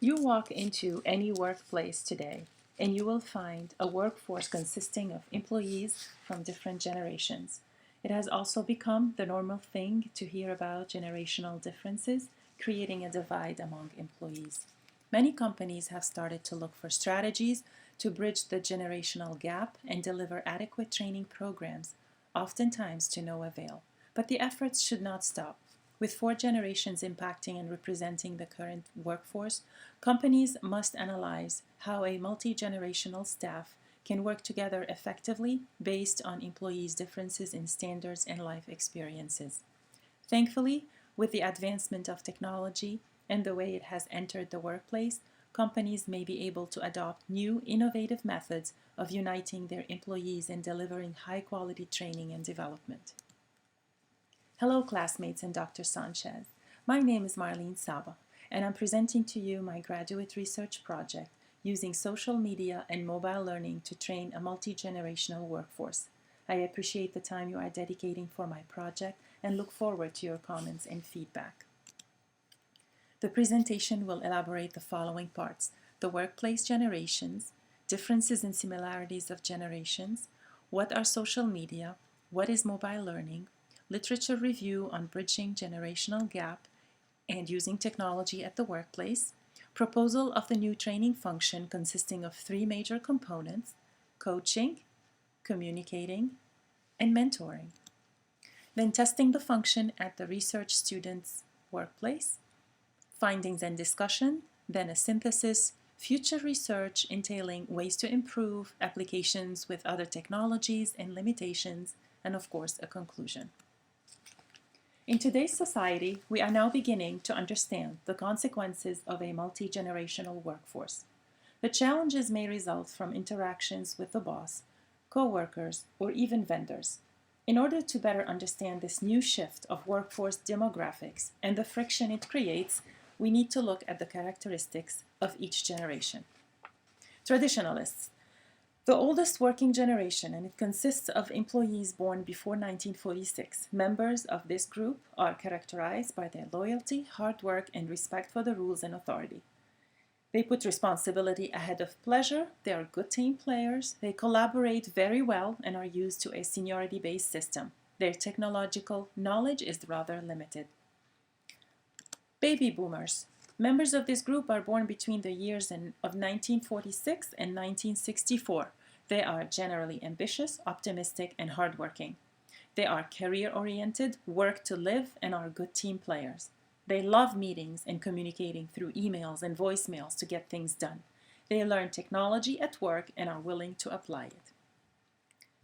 You walk into any workplace today, and you will find a workforce consisting of employees from different generations. It has also become the normal thing to hear about generational differences, creating a divide among employees. Many companies have started to look for strategies to bridge the generational gap and deliver adequate training programs, oftentimes to no avail. But the efforts should not stop. With four generations impacting and representing the current workforce, companies must analyze how a multi-generational staff can work together effectively based on employees' differences in standards and life experiences. Thankfully, with the advancement of technology and the way it has entered the workplace, companies may be able to adopt new, innovative methods of uniting their employees and delivering high-quality training and development. Hello, classmates and Dr. Sanchez. My name is Marlene Sabeh, and I'm presenting to you my graduate research project using social media and mobile learning to train a multi-generational workforce. I appreciate the time you are dedicating for my project and look forward to your comments and feedback. The presentation will elaborate the following parts: the workplace generations, differences and similarities of generations, what are social media, what is mobile learning, literature review on bridging generational gap and using technology at the workplace, proposal of the new training function consisting of three major components: coaching, communicating, and mentoring. Then testing the function at the research student's workplace, findings and discussion, then a synthesis, future research entailing ways to improve, applications with other technologies and limitations, and of course a conclusion. In today's society, we are now beginning to understand the consequences of a multi-generational workforce. The challenges may result from interactions with the boss, co-workers, or even vendors. In order to better understand this new shift of workforce demographics and the friction it creates, we need to look at the characteristics of each generation. Traditionalists. The oldest working generation, and it consists of employees born before 1946. Members of this group are characterized by their loyalty, hard work, and respect for the rules and authority. They put responsibility ahead of pleasure, they are good team players, they collaborate very well and are used to a seniority-based system. Their technological knowledge is rather limited. Baby boomers. Members of this group are born between the years of 1946 and 1964. They are generally ambitious, optimistic, and hardworking. They are career-oriented, work to live, and are good team players. They love meetings and communicating through emails and voicemails to get things done. They learn technology at work and are willing to apply it.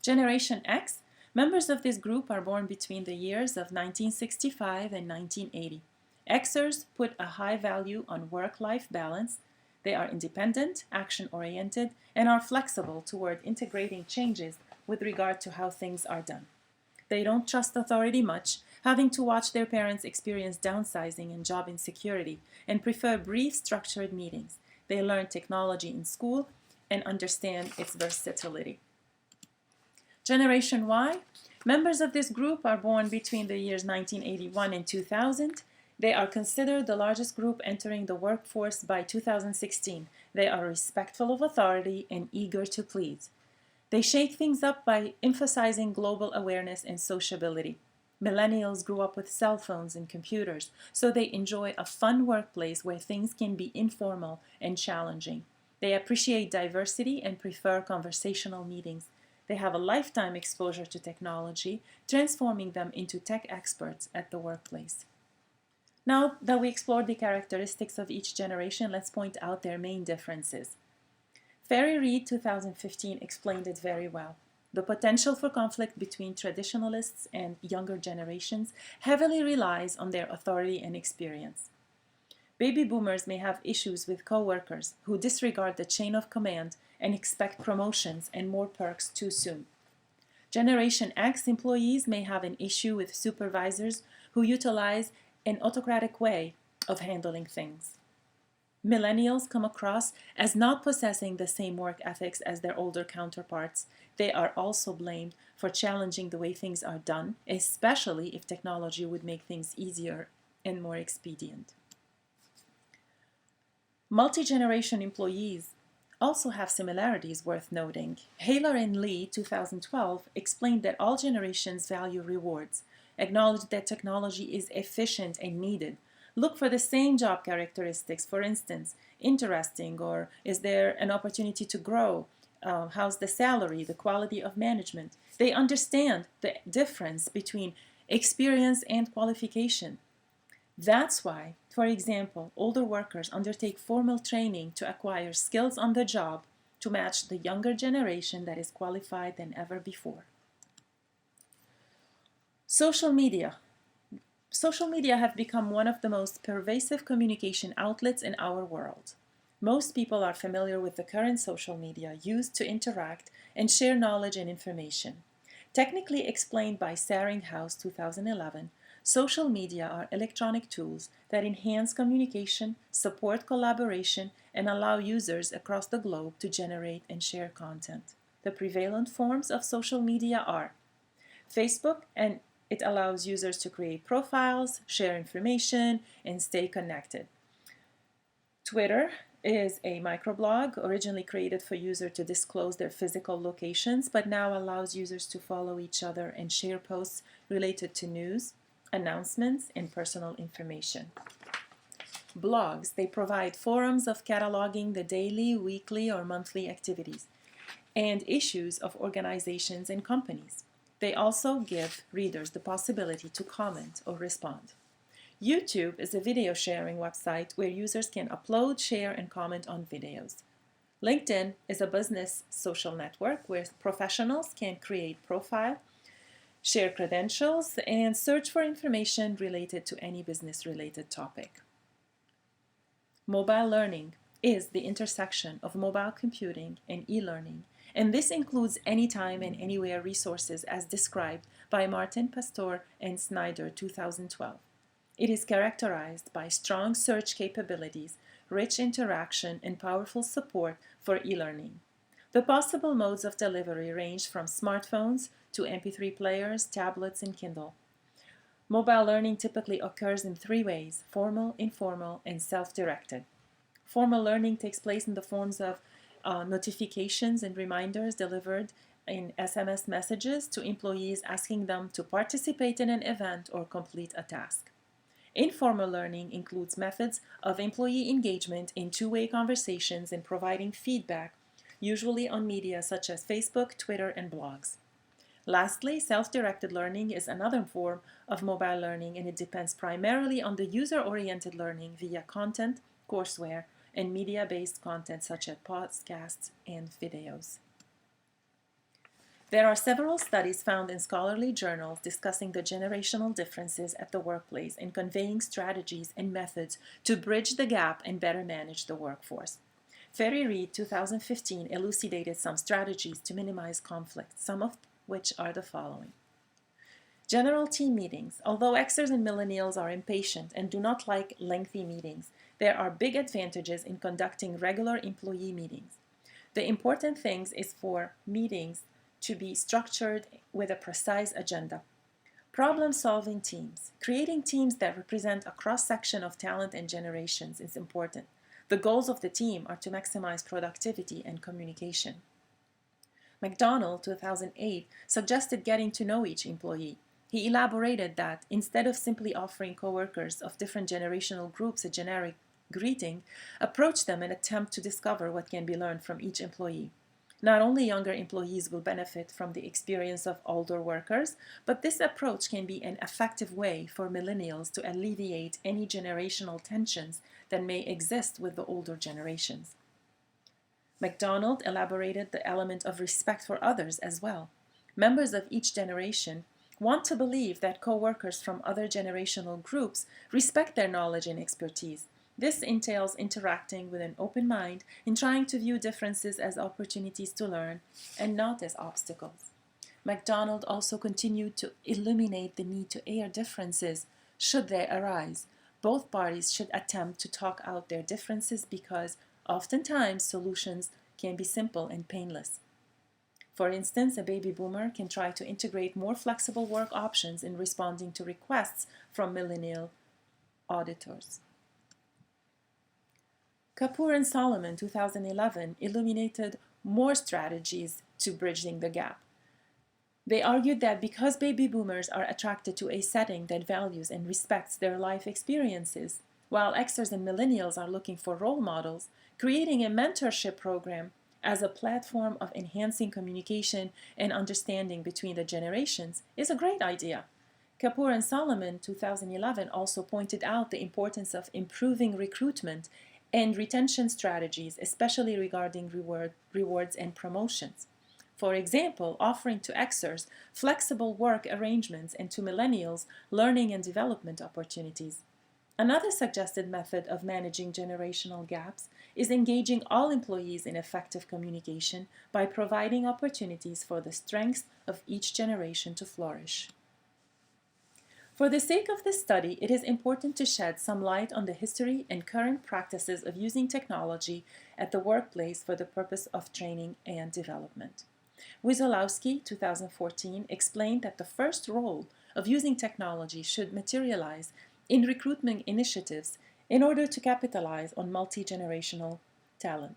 Generation X. Members of this group are born between the years of 1965 and 1980. Xers put a high value on work-life balance. They are independent, action-oriented, and are flexible toward integrating changes with regard to how things are done. They don't trust authority much, having to watch their parents experience downsizing and job insecurity, and prefer brief, structured meetings. They learn technology in school and understand its versatility. Generation Y. Members of this group are born between the years 1981 and 2000. They are considered the largest group entering the workforce by 2016. They are respectful of authority and eager to please. They shake things up by emphasizing global awareness and sociability. Millennials grew up with cell phones and computers, so they enjoy a fun workplace where things can be informal and challenging. They appreciate diversity and prefer conversational meetings. They have a lifetime exposure to technology, transforming them into tech experts at the workplace. Now that we explored the characteristics of each generation, let's point out their main differences. Ferry Reid 2015 explained it very well. The potential for conflict between traditionalists and younger generations heavily relies on their authority and experience. Baby boomers may have issues with co-workers who disregard the chain of command and expect promotions and more perks too soon. Generation X employees may have an issue with supervisors who utilize an autocratic way of handling things. Millennials come across as not possessing the same work ethics as their older counterparts. They are also blamed for challenging the way things are done, especially if technology would make things easier and more expedient. Multi-generation employees also have similarities worth noting. Haler and Lee, 2012, explained that all generations value rewards, acknowledge that technology is efficient and needed, look for the same job characteristics, for instance, interesting, or is there an opportunity to grow? How's the salary, the quality of management? They understand the difference between experience and qualification. That's why, for example, older workers undertake formal training to acquire skills on the job to match the younger generation that is qualified than ever before. Social media. Social media have become one of the most pervasive communication outlets in our world. Most people are familiar with the current social media used to interact and share knowledge and information. Technically explained by Saringhouse 2011, social media are electronic tools that enhance communication, support collaboration, and allow users across the globe to generate and share content. The prevalent forms of social media are Facebook, and it allows users to create profiles, share information, and stay connected. Twitter is a microblog originally created for users to disclose their physical locations, but now allows users to follow each other and share posts related to news, announcements, and personal information. Blogs, they provide forums of cataloging the daily, weekly, or monthly activities and issues of organizations and companies. They also give readers the possibility to comment or respond. YouTube is a video sharing website where users can upload, share, and comment on videos. LinkedIn is a business social network where professionals can create profile, share credentials, and search for information related to any business-related topic. Mobile learning is the intersection of mobile computing and e-learning, and this includes anytime and anywhere resources as described by Martin, Pastor, and Snyder, 2012. It is characterized by strong search capabilities, rich interaction, and powerful support for e-learning. The possible modes of delivery range from smartphones to MP3 players, tablets, and Kindle. Mobile learning typically occurs in three ways: formal, informal, and self-directed. Formal learning takes place in the forms of notifications and reminders delivered in SMS messages to employees asking them to participate in an event or complete a task. Informal learning includes methods of employee engagement in two-way conversations and providing feedback, usually on media such as Facebook, Twitter, and blogs. Lastly, self-directed learning is another form of mobile learning, and it depends primarily on the user-oriented learning via content, courseware, and media-based content such as podcasts and videos. There are several studies found in scholarly journals discussing the generational differences at the workplace and conveying strategies and methods to bridge the gap and better manage the workforce. Ferry Reid, 2015, elucidated some strategies to minimize conflict, some of which are the following. General team meetings. Although Xers and millennials are impatient and do not like lengthy meetings, there are big advantages in conducting regular employee meetings. The important thing is for meetings to be structured with a precise agenda. Problem-solving teams. Creating teams that represent a cross-section of talent and generations is important. The goals of the team are to maximize productivity and communication. McDonald, 2008, suggested getting to know each employee. He elaborated that instead of simply offering coworkers of different generational groups a generic greeting, approach them and attempt to discover what can be learned from each employee. Not only younger employees will benefit from the experience of older workers, but this approach can be an effective way for millennials to alleviate any generational tensions that may exist with the older generations. McDonald elaborated the element of respect for others as well. Members of each generation want to believe that co-workers from other generational groups respect their knowledge and expertise. This entails interacting with an open mind and trying to view differences as opportunities to learn and not as obstacles. McDonald also continued to illuminate the need to air differences should they arise. Both parties should attempt to talk out their differences because oftentimes solutions can be simple and painless. For instance, a baby boomer can try to integrate more flexible work options in responding to requests from millennial auditors. Kapoor and Solomon, 2011, illuminated more strategies to bridging the gap. They argued that because baby boomers are attracted to a setting that values and respects their life experiences, while Xers and millennials are looking for role models, creating a mentorship program as a platform of enhancing communication and understanding between the generations is a great idea. Kapoor and Solomon, 2011, also pointed out the importance of improving recruitment and retention strategies, especially regarding rewards and promotions. For example, offering to Xers flexible work arrangements and to millennials learning and development opportunities. Another suggested method of managing generational gaps is engaging all employees in effective communication by providing opportunities for the strengths of each generation to flourish. For the sake of this study, it is important to shed some light on the history and current practices of using technology at the workplace for the purpose of training and development. Wizolowski, 2014, explained that the first role of using technology should materialize in recruitment initiatives in order to capitalize on multi-generational talent.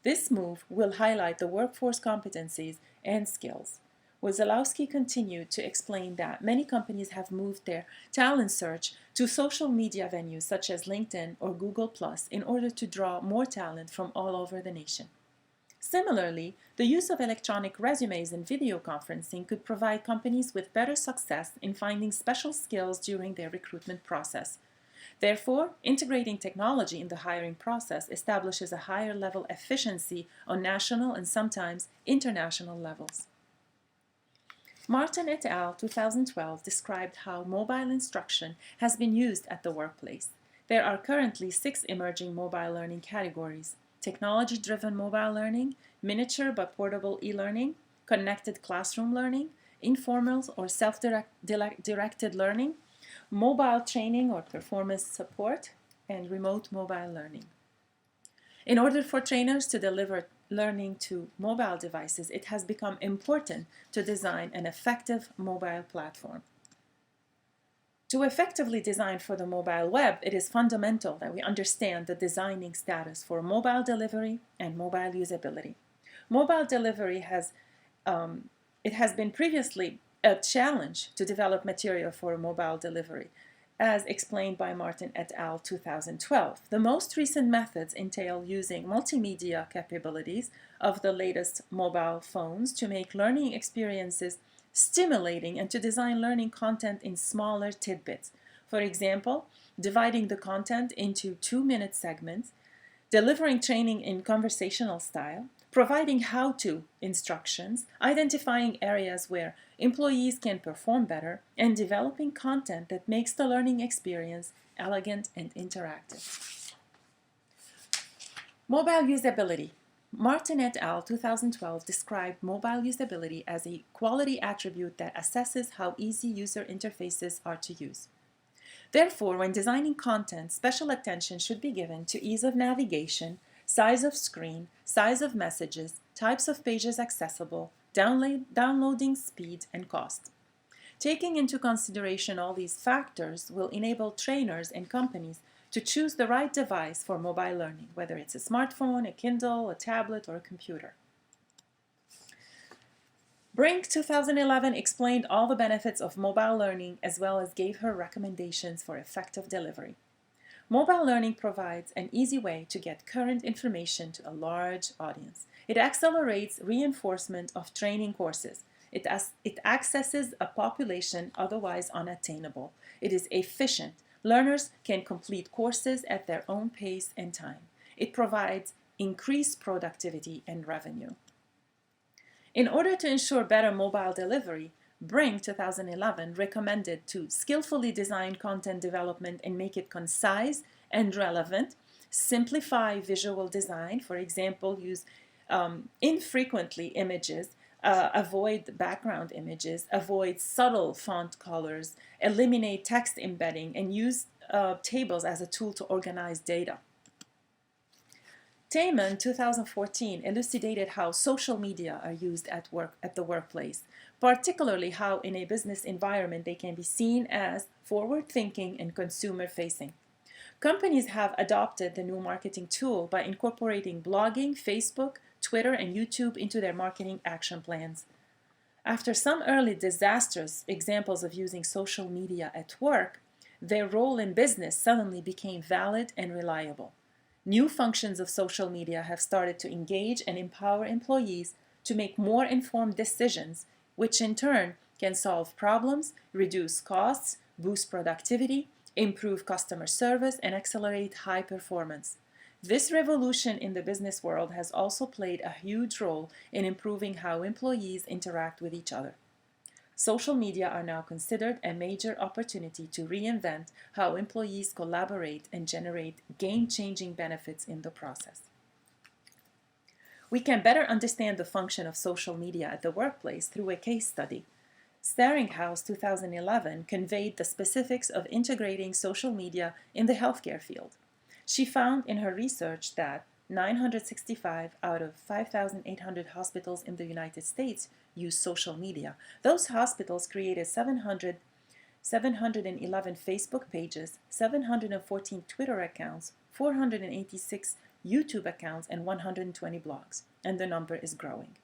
This move will highlight the workforce competencies and skills. Wizolowski continued to explain that many companies have moved their talent search to social media venues such as LinkedIn or Google+ in order to draw more talent from all over the nation. Similarly, the use of electronic resumes and video conferencing could provide companies with better success in finding special skills during their recruitment process. Therefore, integrating technology in the hiring process establishes a higher level efficiency on national and sometimes international levels. Martin et al. 2012 described how mobile instruction has been used at the workplace. There are currently 6 emerging mobile learning categories: technology-driven mobile learning, miniature but portable e-learning, connected classroom learning, informal or self-directed learning, mobile training or performance support, and remote mobile learning. In order for trainers to deliver learning to mobile devices, it has become important to design an effective mobile platform. To effectively design for the mobile web, it is fundamental that we understand the designing status for mobile delivery and mobile usability. Mobile delivery has been previously a challenge to develop material for mobile delivery, as explained by Martin et al. 2012. The most recent methods entail using multimedia capabilities of the latest mobile phones to make learning experiences stimulating and to design learning content in smaller tidbits. For example, dividing the content into 2-minute segments, delivering training in conversational style, providing how-to instructions, identifying areas where employees can perform better, and developing content that makes the learning experience elegant and interactive. Mobile usability. Martin et al. 2012 described mobile usability as a quality attribute that assesses how easy user interfaces are to use. Therefore, when designing content, special attention should be given to ease of navigation, size of screen, size of messages, types of pages accessible, downloading speed, and cost. Taking into consideration all these factors will enable trainers and companies to choose the right device for mobile learning, whether it's a smartphone, a Kindle, a tablet, or a computer. Brink 2011 explained all the benefits of mobile learning as well as gave her recommendations for effective delivery. Mobile learning provides an easy way to get current information to a large audience. It accelerates reinforcement of training courses. It accesses a population otherwise unattainable. It is efficient. Learners can complete courses at their own pace and time. It provides increased productivity and revenue. In order to ensure better mobile delivery, Brink 2011 recommended to skillfully design content development and make it concise and relevant, simplify visual design, for example, use infrequently images, avoid background images, avoid subtle font colors, eliminate text embedding, and use tables as a tool to organize data. Tayman 2014 elucidated how social media are used at the workplace, particularly how in a business environment they can be seen as forward-thinking and consumer-facing. Companies have adopted the new marketing tool by incorporating blogging, Facebook, Twitter, and YouTube into their marketing action plans. After some early disastrous examples of using social media at work, their role in business suddenly became valid and reliable. New functions of social media have started to engage and empower employees to make more informed decisions, which in turn can solve problems, reduce costs, boost productivity, improve customer service, and accelerate high performance. This revolution in the business world has also played a huge role in improving how employees interact with each other. Social media are now considered a major opportunity to reinvent how employees collaborate and generate game-changing benefits in the process. We can better understand the function of social media at the workplace through a case study. Staringhouse 2011 conveyed the specifics of integrating social media in the healthcare field. She found in her research that 965 out of 5,800 hospitals in the United States use social media. Those hospitals created 711 Facebook pages, 714 Twitter accounts, 486 YouTube accounts, and 120 blogs. And the number is growing.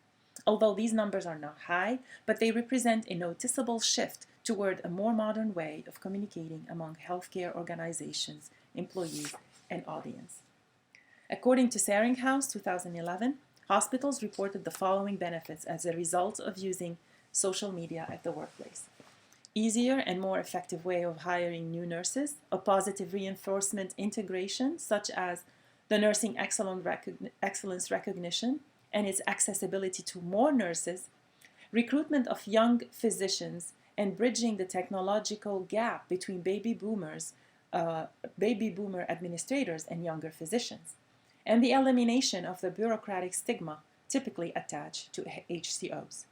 Although these numbers are not high, but they represent a noticeable shift toward a more modern way of communicating among healthcare organizations, employees, and audience. According to Staringhouse 2011, hospitals reported the following benefits as a result of using social media at the workplace. Easier and more effective way of hiring new nurses, a positive reinforcement integration such as the nursing excellence recognition and its accessibility to more nurses, recruitment of young physicians, and bridging the technological gap between baby boomer administrators and younger physicians, and the elimination of the bureaucratic stigma typically attached to HCOs.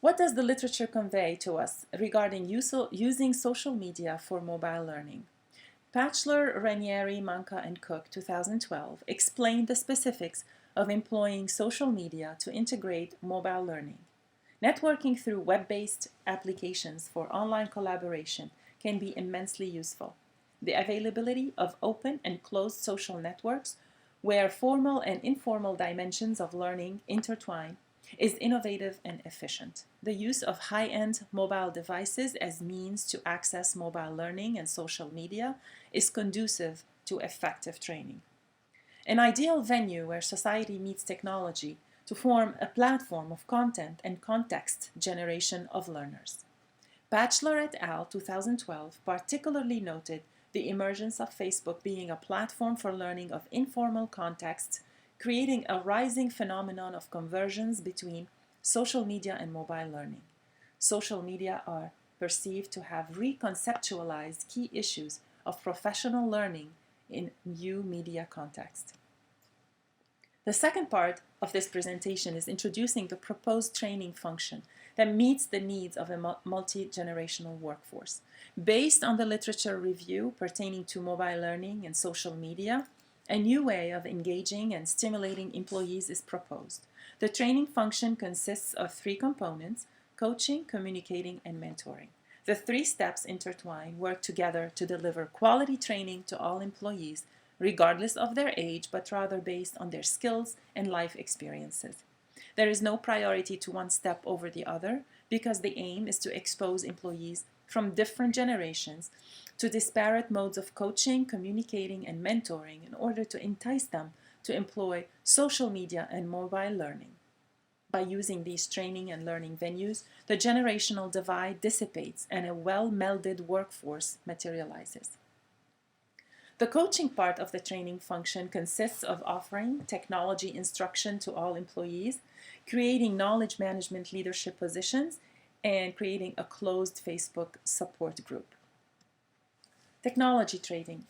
What does the literature convey to us regarding using social media for mobile learning? Batchelor, Ranieri, Manca, and Cook 2012 explained the specifics of employing social media to integrate mobile learning. Networking through web-based applications for online collaboration can be immensely useful. The availability of open and closed social networks, where formal and informal dimensions of learning intertwine, is innovative and efficient. The use of high-end mobile devices as means to access mobile learning and social media is conducive to effective training. An ideal venue where society meets technology to form a platform of content and context generation of learners. Batchelor et al. 2012 particularly noted the emergence of Facebook being a platform for learning of informal contexts, creating a rising phenomenon of conversions between social media and mobile learning. Social media are perceived to have reconceptualized key issues of professional learning in new media context. The second part of this presentation is introducing the proposed training function that meets the needs of a multi-generational workforce. Based on the literature review pertaining to mobile learning and social media, a new way of engaging and stimulating employees is proposed. The training function consists of three components: coaching, communicating, and mentoring. The three steps intertwine, work together to deliver quality training to all employees, regardless of their age, but rather based on their skills and life experiences. There is no priority to one step over the other, because the aim is to expose employees from different generations to disparate modes of coaching, communicating, and mentoring in order to entice them to employ social media and mobile learning. By using these training and learning venues, the generational divide dissipates and a well-melded workforce materializes. The coaching part of the training function consists of offering technology instruction to all employees, creating knowledge management leadership positions, and creating a closed Facebook support group. Technology training.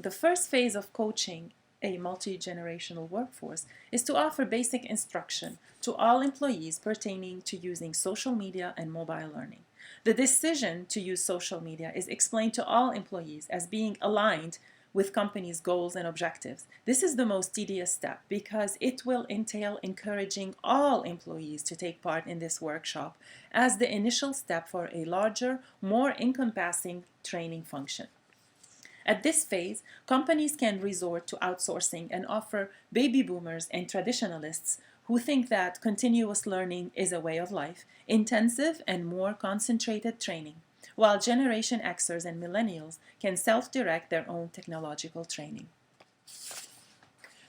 The first phase of coaching a multi-generational workforce is to offer basic instruction to all employees pertaining to using social media and mobile learning. The decision to use social media is explained to all employees as being aligned with company's goals and objectives. This is the most tedious step because it will entail encouraging all employees to take part in this workshop as the initial step for a larger, more encompassing training function. At this phase, companies can resort to outsourcing and offer baby boomers and traditionalists who think that continuous learning is a way of life, intensive and more concentrated training, while Generation Xers and millennials can self-direct their own technological training.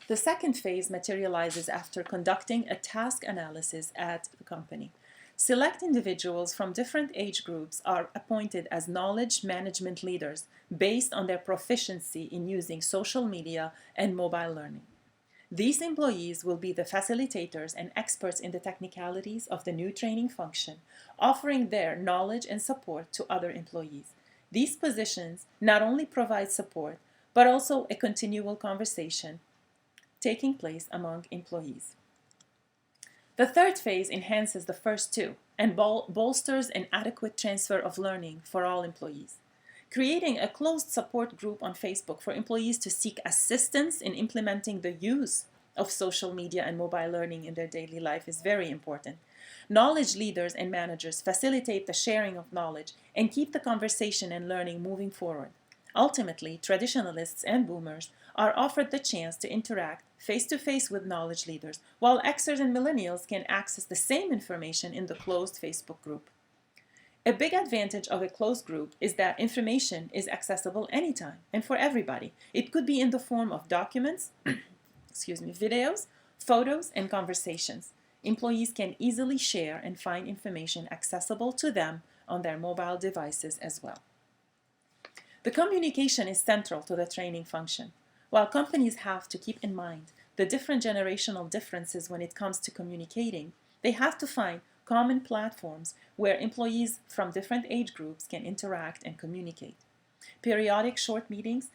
The second phase materializes after conducting a task analysis at the company. Select individuals from different age groups are appointed as knowledge management leaders based on their proficiency in using social media and mobile learning. These employees will be the facilitators and experts in the technicalities of the new training function, offering their knowledge and support to other employees. These positions not only provide support, but also a continual conversation taking place among employees. The third phase enhances the first two and bolsters an adequate transfer of learning for all employees. Creating a closed support group on Facebook for employees to seek assistance in implementing the use of social media and mobile learning in their daily life is very important. Knowledge leaders and managers facilitate the sharing of knowledge and keep the conversation and learning moving forward. Ultimately, traditionalists and boomers are offered the chance to interact face-to-face with knowledge leaders, while Xers and millennials can access the same information in the closed Facebook group. A big advantage of a closed group is that information is accessible anytime and for everybody. It could be in the form of documents, videos, photos, and conversations. Employees can easily share and find information accessible to them on their mobile devices as well. The communication is central to the training function. While companies have to keep in mind the different generational differences when it comes to communicating, they have to find common platforms where employees from different age groups can interact and communicate. Periodic short meetings,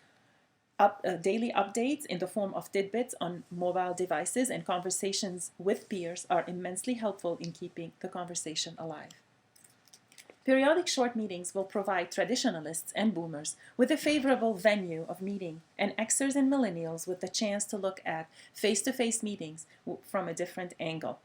daily updates in the form of tidbits on mobile devices, and conversations with peers are immensely helpful in keeping the conversation alive. Periodic short meetings will provide traditionalists and boomers with a favorable venue of meeting, and Xers and millennials with the chance to look at face-to-face meetings from a different angle.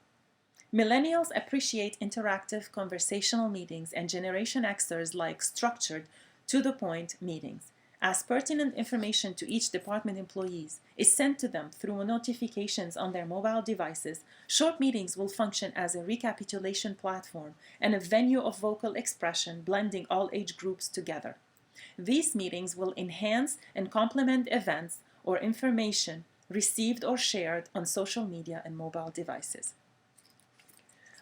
Millennials appreciate interactive conversational meetings, and Generation Xers like structured, to-the-point meetings. As pertinent information to each department employees is sent to them through notifications on their mobile devices, short meetings will function as a recapitulation platform and a venue of vocal expression blending all age groups together. These meetings will enhance and complement events or information received or shared on social media and mobile devices.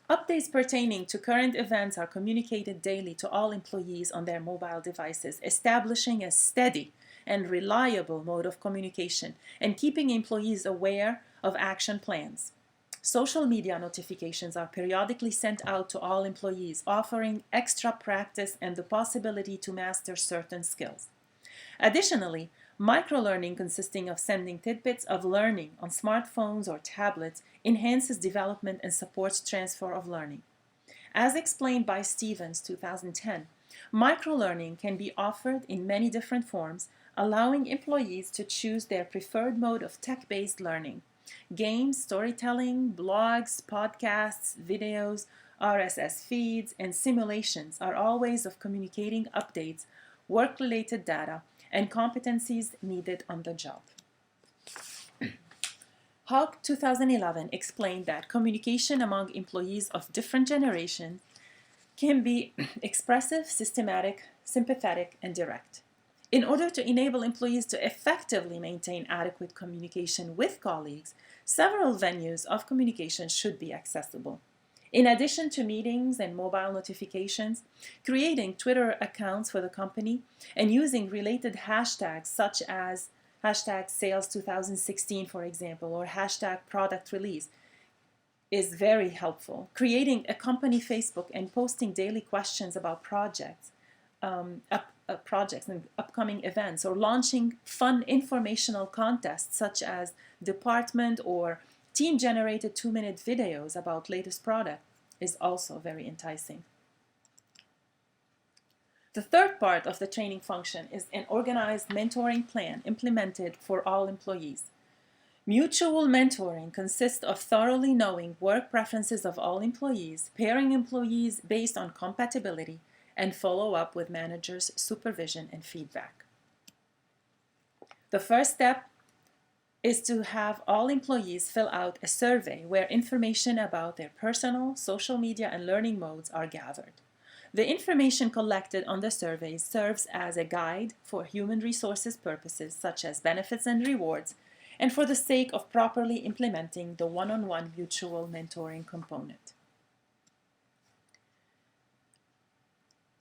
Updates pertaining to current events are communicated daily to all employees on their mobile devices, establishing a steady and reliable mode of communication and keeping employees aware of action plans. Social media notifications are periodically sent out to all employees, offering extra practice and the possibility to master certain skills. Additionally, microlearning consisting of sending tidbits of learning on smartphones or tablets enhances development and supports transfer of learning. As explained by Stevens, 2010, microlearning can be offered in many different forms, allowing employees to choose their preferred mode of tech-based learning. Games, storytelling, blogs, podcasts, videos, RSS feeds, and simulations are all ways of communicating updates, work-related data, and competencies needed on the job. Hawk 2011 explained that communication among employees of different generations can be expressive, systematic, sympathetic, and direct. In order to enable employees to effectively maintain adequate communication with colleagues, several venues of communication should be accessible. In addition to meetings and mobile notifications, creating Twitter accounts for the company and using related hashtags such as hashtag sales 2016, for example, or hashtag product release is very helpful. Creating a company Facebook and posting daily questions about projects and upcoming events, or launching fun informational contests such as department or team-generated 2-minute videos about latest product is also very enticing. The third part of the training function is an organized mentoring plan implemented for all employees. Mutual mentoring consists of thoroughly knowing work preferences of all employees, pairing employees based on compatibility, and follow up with managers' supervision and feedback. The first step is to have all employees fill out a survey where information about their personal, social media, and learning modes are gathered. The information collected on the surveys serves as a guide for human resources purposes such as benefits and rewards, and for the sake of properly implementing the one-on-one mutual mentoring component.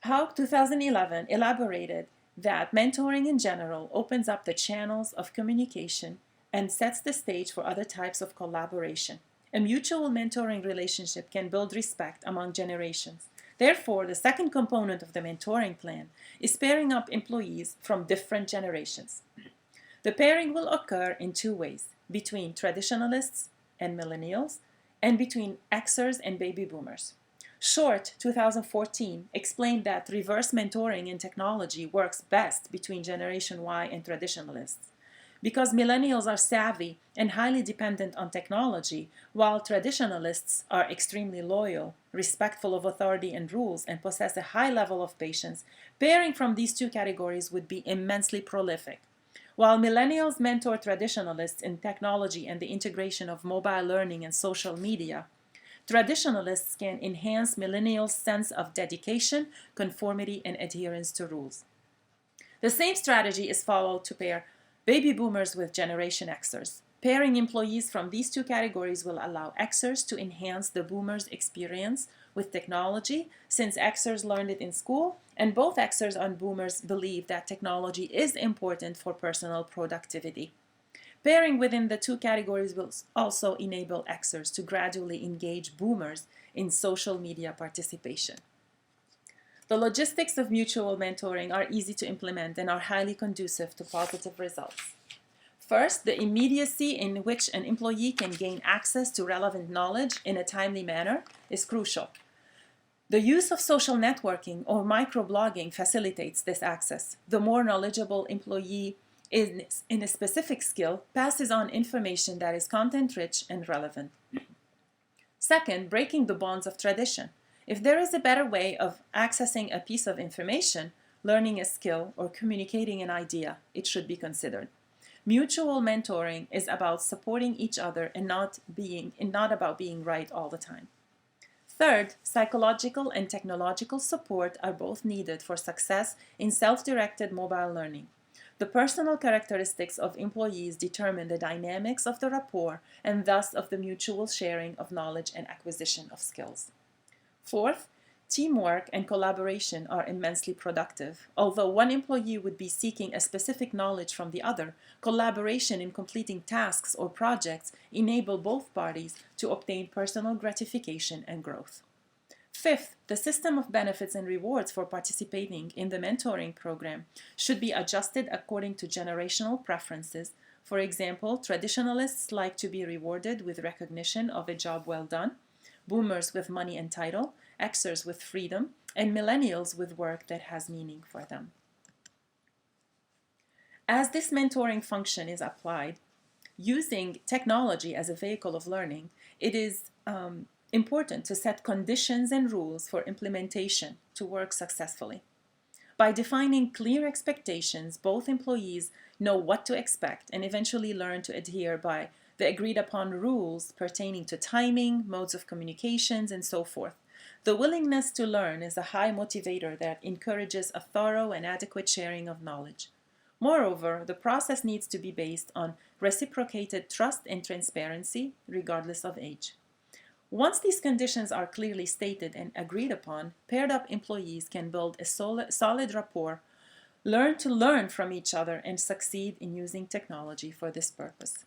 Haug 2011 elaborated that mentoring in general opens up the channels of communication and sets the stage for other types of collaboration. A mutual mentoring relationship can build respect among generations. Therefore, the second component of the mentoring plan is pairing up employees from different generations. The pairing will occur in two ways: between traditionalists and millennials, and between Xers and baby boomers. Short, 2014, explained that reverse mentoring in technology works best between Generation Y and traditionalists. Because millennials are savvy and highly dependent on technology, while traditionalists are extremely loyal, respectful of authority and rules, and possess a high level of patience, pairing from these two categories would be immensely prolific. While millennials mentor traditionalists in technology and the integration of mobile learning and social media, traditionalists can enhance millennials' sense of dedication, conformity, and adherence to rules. The same strategy is followed to pair baby boomers with Generation Xers. Pairing employees from these two categories will allow Xers to enhance the boomers' experience with technology, since Xers learned it in school, and both Xers and boomers believe that technology is important for personal productivity. Pairing within the two categories will also enable Xers to gradually engage boomers in social media participation. The logistics of mutual mentoring are easy to implement and are highly conducive to positive results. First, the immediacy in which an employee can gain access to relevant knowledge in a timely manner is crucial. The use of social networking or microblogging facilitates this access. The more knowledgeable employee is in a specific skill passes on information that is content-rich and relevant. Second, breaking the bonds of tradition. If there is a better way of accessing a piece of information, learning a skill, or communicating an idea, it should be considered. Mutual mentoring is about supporting each other and not about being right all the time. Third, psychological and technological support are both needed for success in self-directed mobile learning. The personal characteristics of employees determine the dynamics of the rapport and thus of the mutual sharing of knowledge and acquisition of skills. Fourth, teamwork and collaboration are immensely productive. Although one employee would be seeking a specific knowledge from the other, collaboration in completing tasks or projects enable both parties to obtain personal gratification and growth. Fifth, the system of benefits and rewards for participating in the mentoring program should be adjusted according to generational preferences. For example, traditionalists like to be rewarded with recognition of a job well done, boomers with money and title, Xers with freedom, and millennials with work that has meaning for them. As this mentoring function is applied, using technology as a vehicle of learning, it is important to set conditions and rules for implementation to work successfully. By defining clear expectations, both employees know what to expect and eventually learn to adhere by the agreed upon rules pertaining to timing, modes of communications, and so forth. The willingness to learn is a high motivator that encourages a thorough and adequate sharing of knowledge. Moreover, the process needs to be based on reciprocated trust and transparency, regardless of age. Once these conditions are clearly stated and agreed upon, paired-up employees can build a solid rapport, learn to learn from each other, and succeed in using technology for this purpose.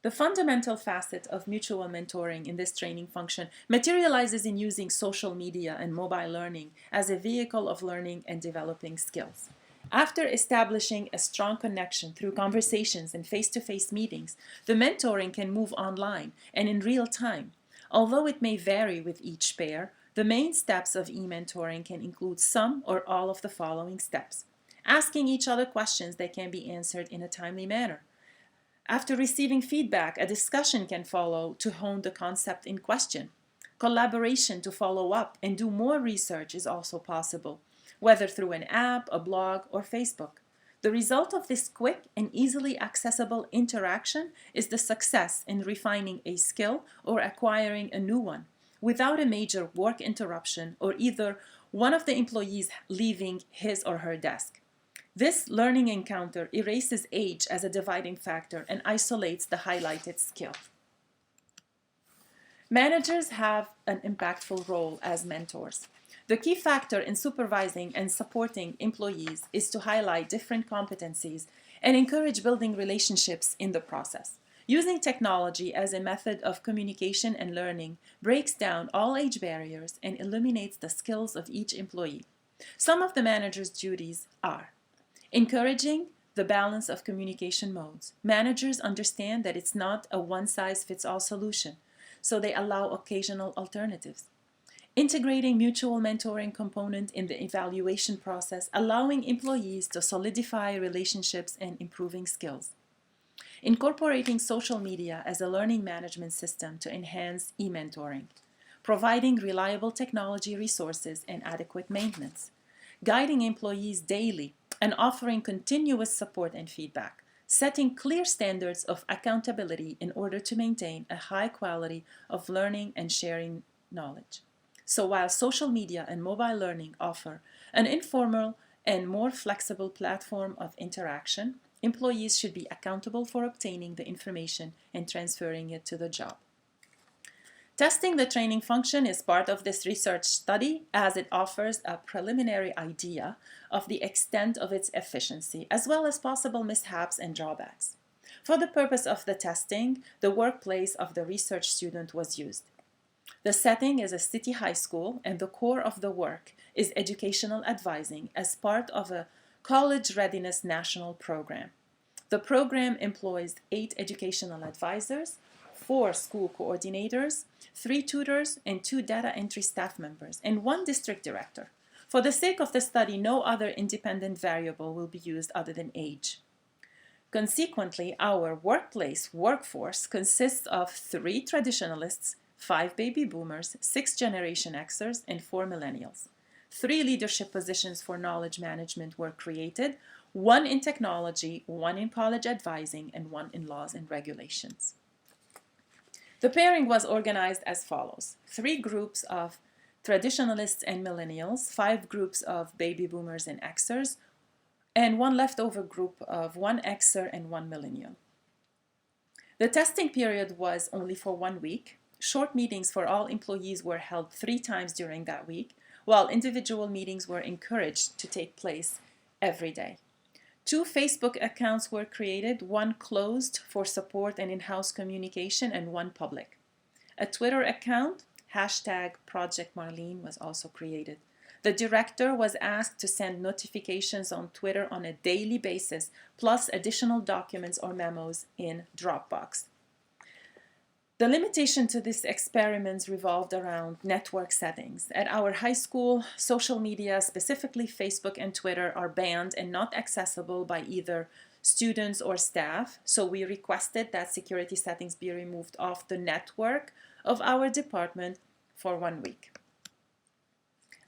The fundamental facet of mutual mentoring in this training function materializes in using social media and mobile learning as a vehicle of learning and developing skills. After establishing a strong connection through conversations and face-to-face meetings, the mentoring can move online and in real time. Although it may vary with each pair, the main steps of e-mentoring can include some or all of the following steps. Asking each other questions that can be answered in a timely manner. After receiving feedback, a discussion can follow to hone the concept in question. Collaboration to follow up and do more research is also possible, whether through an app, a blog, or Facebook. The result of this quick and easily accessible interaction is the success in refining a skill or acquiring a new one without a major work interruption or either one of the employees leaving his or her desk. This learning encounter erases age as a dividing factor and isolates the highlighted skill. Managers have an impactful role as mentors. The key factor in supervising and supporting employees is to highlight different competencies and encourage building relationships in the process. Using technology as a method of communication and learning breaks down all age barriers and eliminates the skills of each employee. Some of the manager's duties are encouraging the balance of communication modes. Managers understand that it's not a one-size-fits-all solution, so they allow occasional alternatives. Integrating mutual mentoring component in the evaluation process, allowing employees to solidify relationships and improving skills. Incorporating social media as a learning management system to enhance e-mentoring. Providing reliable technology resources and adequate maintenance. Guiding employees daily and offering continuous support and feedback. Setting clear standards of accountability in order to maintain a high quality of learning and sharing knowledge. So while social media and mobile learning offer an informal and more flexible platform of interaction, employees should be accountable for obtaining the information and transferring it to the job. Testing the training function is part of this research study as it offers a preliminary idea of the extent of its efficiency, as well as possible mishaps and drawbacks. For the purpose of the testing, the workplace of the research student was used. The setting is a city high school, and the core of the work is educational advising as part of a college readiness national program. The program employs 8 educational advisors, 4 school coordinators, 3 tutors, and 2 data entry staff members, and 1 district director. For the sake of the study, no other independent variable will be used other than age. Consequently, our workforce consists of 3 traditionalists, 5 baby boomers, 6 Generation Xers, and 4 millennials. 3 leadership positions for knowledge management were created, 1 in technology, 1 in college advising, and 1 in laws and regulations. The pairing was organized as follows: 3 groups of traditionalists and millennials, 5 groups of baby boomers and Xers, and 1 leftover group of 1 Xer and 1 millennial. The testing period was only for 1 week. Short meetings for all employees were held 3 times during that week, while individual meetings were encouraged to take place every day. 2 Facebook accounts were created, 1 closed for support and in-house communication, and 1 public. A Twitter account, #ProjectMarlene, was also created. The director was asked to send notifications on Twitter on a daily basis, plus additional documents or memos in Dropbox. The limitation to these experiments revolved around network settings. At our high school, social media, specifically Facebook and Twitter, are banned and not accessible by either students or staff, so we requested that security settings be removed off the network of our department for 1 week.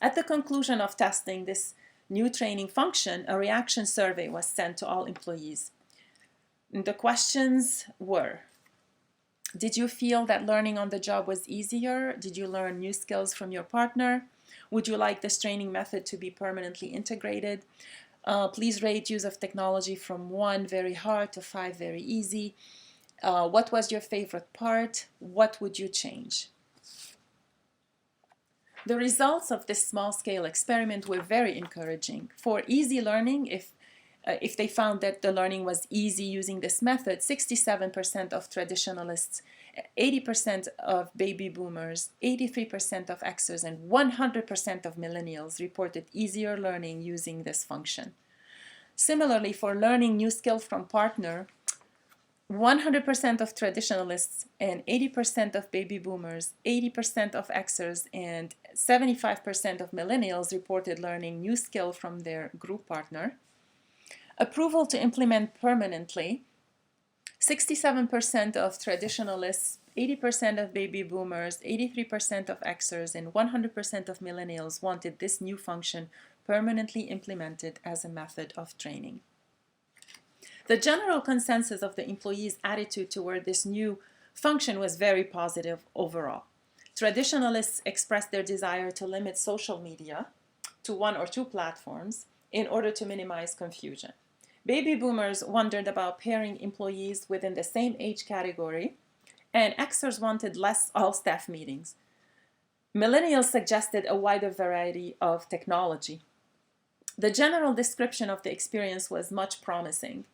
At the conclusion of testing this new training function, a reaction survey was sent to all employees. The questions were: did you feel that learning on the job was easier? Did you learn new skills from your partner? Would you like this training method to be permanently integrated? Please rate use of technology from 1 very hard to 5 very easy. What was your favorite part? What would you change? The results of this small-scale experiment were very encouraging. For easy learning, if they found that the learning was easy using this method, 67% of traditionalists, 80% of baby boomers, 83% of Xers, and 100% of millennials reported easier learning using this function. Similarly, for learning new skills from partner, 100% of traditionalists and 80% of baby boomers, 80% of Xers, and 75% of millennials reported learning new skill from their group partner. Approval to implement permanently, 67% of traditionalists, 80% of baby boomers, 83% of Xers, and 100% of millennials wanted this new function permanently implemented as a method of training. The general consensus of the employees' attitude toward this new function was very positive overall. Traditionalists expressed their desire to limit social media to one or two platforms in order to minimize confusion. Baby boomers wondered about pairing employees within the same age category, and Xers wanted less all-staff meetings. Millennials suggested a wider variety of technology. The general description of the experience was much promising.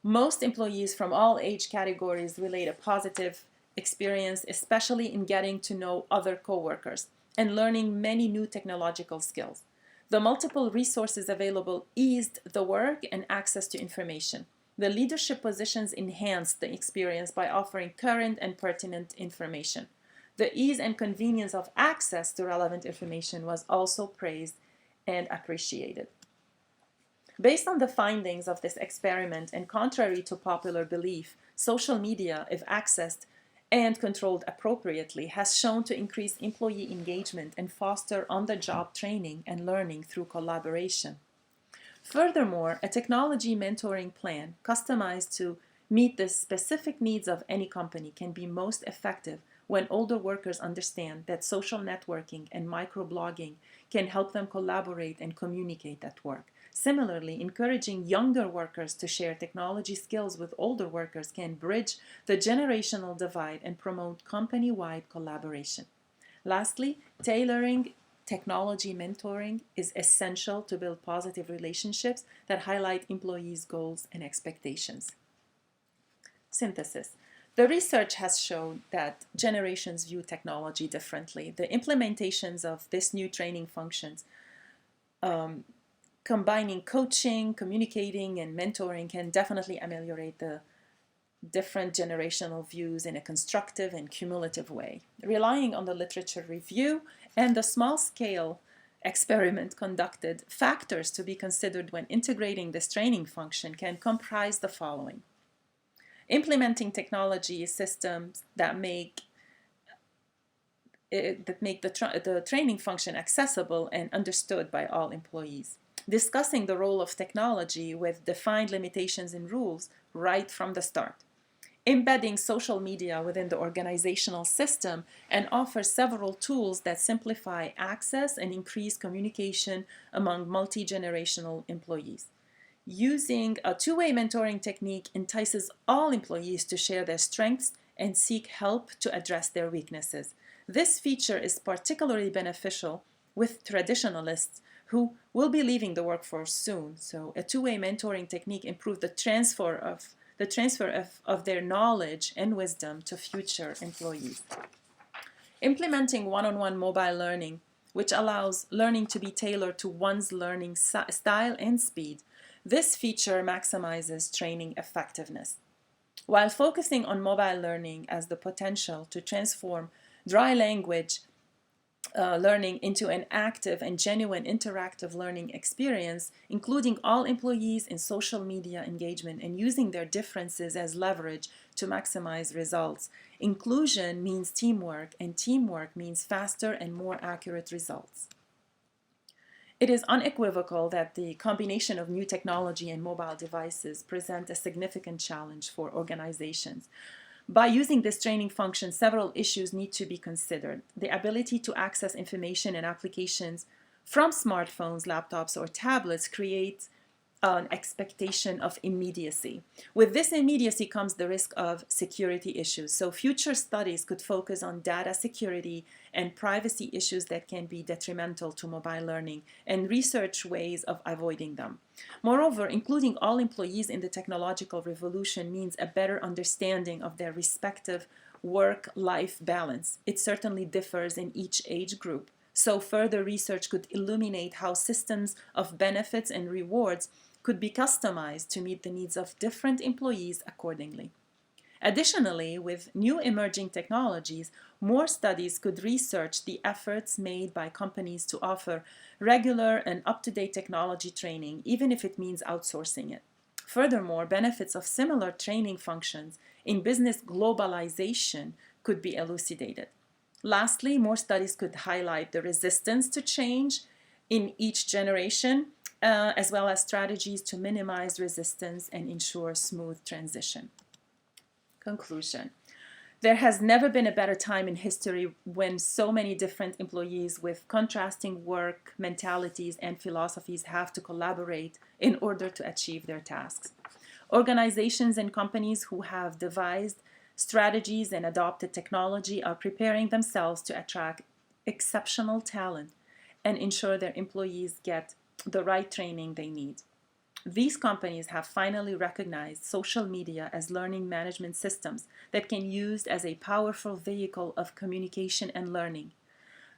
Most employees from all age categories relate a positive experience, especially in getting to know other coworkers and learning many new technological skills. The multiple resources available eased the work and access to information. The leadership positions enhanced the experience by offering current and pertinent information. The ease and convenience of access to relevant information was also praised and appreciated. Based on the findings of this experiment and contrary to popular belief, social media, if accessed and controlled appropriately, has shown to increase employee engagement and foster on-the-job training and learning through collaboration. Furthermore, a technology mentoring plan customized to meet the specific needs of any company can be most effective when older workers understand that social networking and microblogging can help them collaborate and communicate at work. Similarly, encouraging younger workers to share technology skills with older workers can bridge the generational divide and promote company-wide collaboration. Lastly, tailoring technology mentoring is essential to build positive relationships that highlight employees' goals and expectations. Synthesis. The research has shown that generations view technology differently. The implementations of this new training functions combining coaching, communicating, and mentoring can definitely ameliorate the different generational views in a constructive and cumulative way. Relying on the literature review and the small-scale experiment conducted, factors to be considered when integrating this training function can comprise the following. Implementing technology systems that make the training function accessible and understood by all employees. Discussing the role of technology with defined limitations and rules right from the start. Embedding social media within the organizational system and offer several tools that simplify access and increase communication among multi-generational employees. Using a two-way mentoring technique entices all employees to share their strengths and seek help to address their weaknesses. This feature is particularly beneficial with traditionalists who will be leaving the workforce soon. So a two-way mentoring technique improves the transfer of their knowledge and wisdom to future employees. Implementing one-on-one mobile learning, which allows learning to be tailored to one's learning style and speed. This feature maximizes training effectiveness. While focusing on mobile learning as the potential to transform dry language learning into an active and genuine interactive learning experience, including all employees in social media engagement and using their differences as leverage to maximize results. Inclusion means teamwork, and teamwork means faster and more accurate results. It is unequivocal that the combination of new technology and mobile devices present a significant challenge for organizations. By using this training function, several issues need to be considered. The ability to access information and applications from smartphones, laptops, or tablets creates an expectation of immediacy. With this immediacy comes the risk of security issues. So future studies could focus on data security and privacy issues that can be detrimental to mobile learning and research ways of avoiding them. Moreover, including all employees in the technological revolution means a better understanding of their respective work-life balance. It certainly differs in each age group. So further research could illuminate how systems of benefits and rewards could be customized to meet the needs of different employees accordingly. Additionally, with new emerging technologies, more studies could research the efforts made by companies to offer regular and up-to-date technology training, even if it means outsourcing it. Furthermore, benefits of similar training functions in business globalization could be elucidated. Lastly, more studies could highlight the resistance to change in each generation, as well as strategies to minimize resistance and ensure smooth transition. Conclusion. There has never been a better time in history when so many different employees with contrasting work mentalities and philosophies have to collaborate in order to achieve their tasks. Organizations and companies who have devised strategies and adopted technology are preparing themselves to attract exceptional talent and ensure their employees get the right training they need. These companies have finally recognized social media as learning management systems that can be used as a powerful vehicle of communication and learning.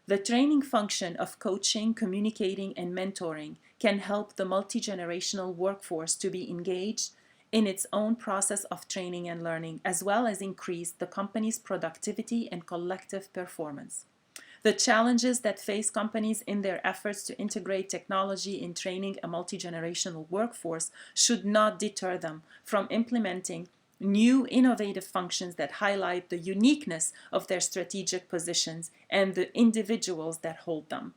The training function of coaching, communicating, and mentoring can help the multi-generational workforce to be engaged in its own process of training and learning, as well as increase the company's productivity and collective performance. The challenges that face companies in their efforts to integrate technology in training a multi-generational workforce should not deter them from implementing new innovative functions that highlight the uniqueness of their strategic positions and the individuals that hold them.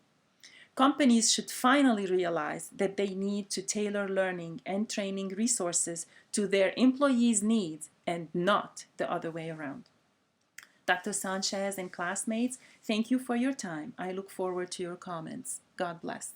Companies should finally realize that they need to tailor learning and training resources to their employees' needs and not the other way around. Dr. Sanchez and classmates, thank you for your time. I look forward to your comments. God bless.